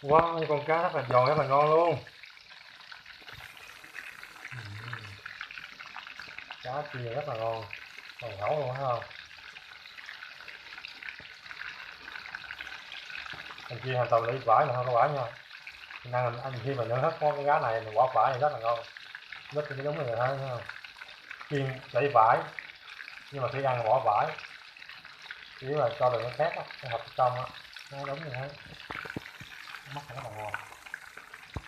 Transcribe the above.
Wow, con cá rất là giòn, rất là ngon luôn. Cá chiên rất là ngon, còn nấu luôn thấy không? Anh chiên hoàn toàn lấy vải mà không có vải nha. Nên anh khi mà nướng hết cái cá này mình bỏ vải thì rất là ngon. Rất cái giống này thấy không? Chiên lấy vải nhưng mà khi ăn bỏ vải, chỉ là cho đừng có khét á, cái hộp trong á, nó đúng như thế. Mắt rất là ngon.